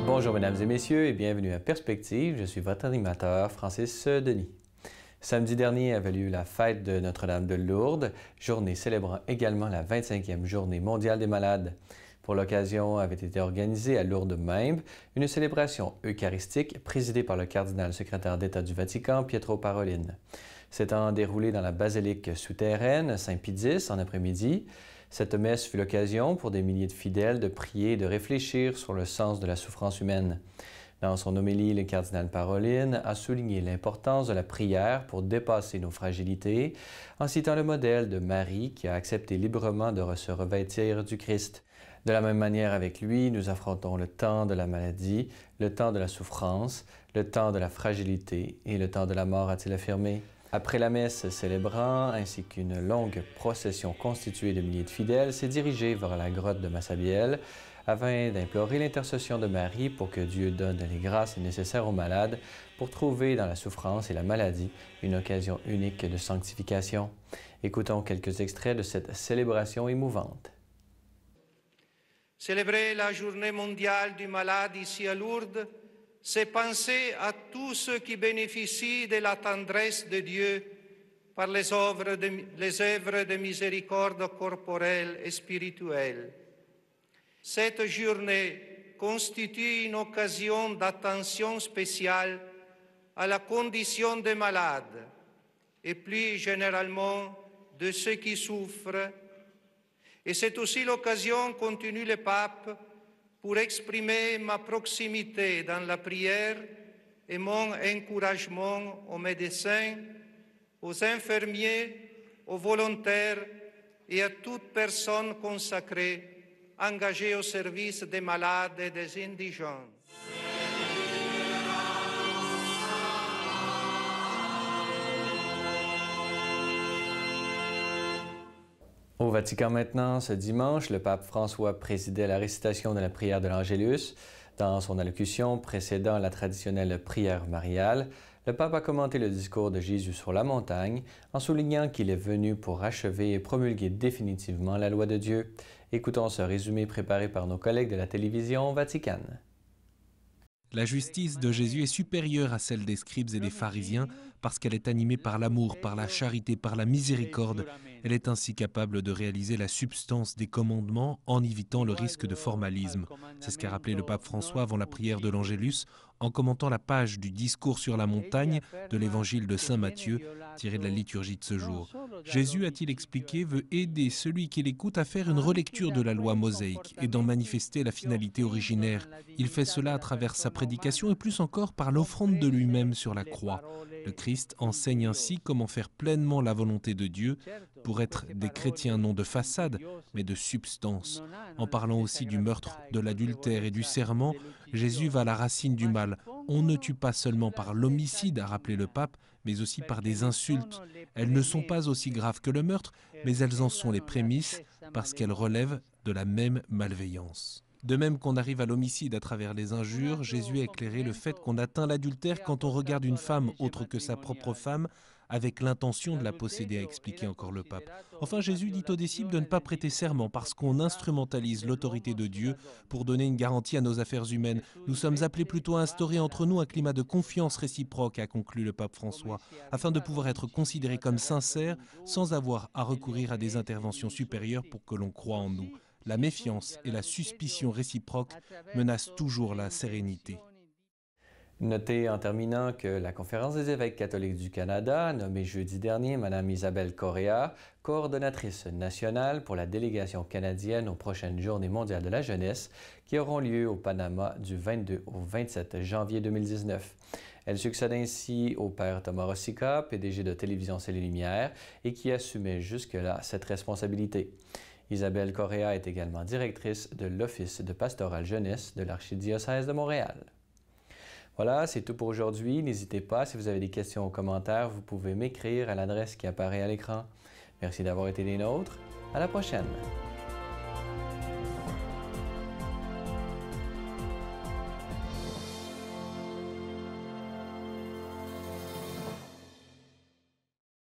Bonjour mesdames et messieurs et bienvenue à Perspective, je suis votre animateur Francis Denis. Samedi dernier avait lieu la fête de Notre-Dame de Lourdes, journée célébrant également la 25e journée mondiale des malades. Pour l'occasion avait été organisée à Lourdes-Membes une célébration eucharistique présidée par le cardinal secrétaire d'État du Vatican, Pietro Parolin. S'étant déroulée dans la basilique souterraine Saint-Pie X en après-midi, cette messe fut l'occasion pour des milliers de fidèles de prier et de réfléchir sur le sens de la souffrance humaine. Dans son homélie, le cardinal Parolin a souligné l'importance de la prière pour dépasser nos fragilités, en citant le modèle de Marie qui a accepté librement de se revêtir du Christ. De la même manière avec lui, nous affrontons le temps de la maladie, le temps de la souffrance, le temps de la fragilité et le temps de la mort, a-t-il affirmé. Après la messe célébrant, ainsi qu'une longue procession constituée de milliers de fidèles, s'est dirigée vers la grotte de Massabielle afin d'implorer l'intercession de Marie pour que Dieu donne les grâces nécessaires aux malades pour trouver dans la souffrance et la maladie une occasion unique de sanctification. Écoutons quelques extraits de cette célébration émouvante. Célébrer la journée mondiale du malade ici à Lourdes, c'est penser à tous ceux qui bénéficient de la tendresse de Dieu par les œuvres de miséricorde corporelle et spirituelle. Cette journée constitue une occasion d'attention spéciale à la condition des malades et plus généralement de ceux qui souffrent. Et c'est aussi l'occasion, continue le pape, pour exprimer ma proximité dans la prière et mon encouragement aux médecins, aux infirmiers, aux volontaires et à toute personne consacrée, engagée au service des malades et des indigents. Au Vatican maintenant, ce dimanche, le pape François présidait la récitation de la prière de l'Angélus. Dans son allocution précédant la traditionnelle prière mariale, le pape a commenté le discours de Jésus sur la montagne en soulignant qu'il est venu pour achever et promulguer définitivement la loi de Dieu. Écoutons ce résumé préparé par nos collègues de la télévision Vaticane. La justice de Jésus est supérieure à celle des scribes et des pharisiens parce qu'elle est animée par l'amour, par la charité, par la miséricorde. Elle est ainsi capable de réaliser la substance des commandements en évitant le risque de formalisme. C'est ce qu'a rappelé le pape François avant la prière de l'Angélus en commentant la page du discours sur la montagne de l'évangile de Saint Matthieu, tiré de la liturgie de ce jour. Jésus, a-t-il expliqué, veut aider celui qui l'écoute à faire une relecture de la loi mosaïque et d'en manifester la finalité originaire. Il fait cela à travers sa prédication et plus encore par l'offrande de lui-même sur la croix. Le Christ enseigne ainsi comment faire pleinement la volonté de Dieu pour être des chrétiens non de façade, mais de substance. En parlant aussi du meurtre, de l'adultère et du serment, Jésus va à la racine du mal. On ne tue pas seulement par l'homicide, a rappelé le pape, mais aussi par des insultes. Elles ne sont pas aussi graves que le meurtre, mais elles en sont les prémices parce qu'elles relèvent de la même malveillance. De même qu'on arrive à l'homicide à travers les injures, Jésus a éclairé le fait qu'on atteint l'adultère quand on regarde une femme autre que sa propre femme avec l'intention de la posséder, a expliqué encore le pape. Enfin, Jésus dit aux disciples de ne pas prêter serment parce qu'on instrumentalise l'autorité de Dieu pour donner une garantie à nos affaires humaines. Nous sommes appelés plutôt à instaurer entre nous un climat de confiance réciproque, a conclu le pape François, afin de pouvoir être considérés comme sincères sans avoir à recourir à des interventions supérieures pour que l'on croie en nous. La méfiance et la suspicion réciproque menacent toujours la sérénité. Notez en terminant que la Conférence des évêques catholiques du Canada a nommé jeudi dernier Mme Isabelle Correa, coordonnatrice nationale pour la délégation canadienne aux prochaines Journées mondiales de la jeunesse qui auront lieu au Panama du 22 au 27 janvier 2019. Elle succède ainsi au père Thomas Rossica, PDG de Télévision C'est les Lumières, et qui assumait jusque-là cette responsabilité. Isabelle Correa est également directrice de l'Office de pastoral jeunesse de l'Archidiocèse de Montréal. Voilà, c'est tout pour aujourd'hui. N'hésitez pas, si vous avez des questions ou commentaires, vous pouvez m'écrire à l'adresse qui apparaît à l'écran. Merci d'avoir été des nôtres. À la prochaine.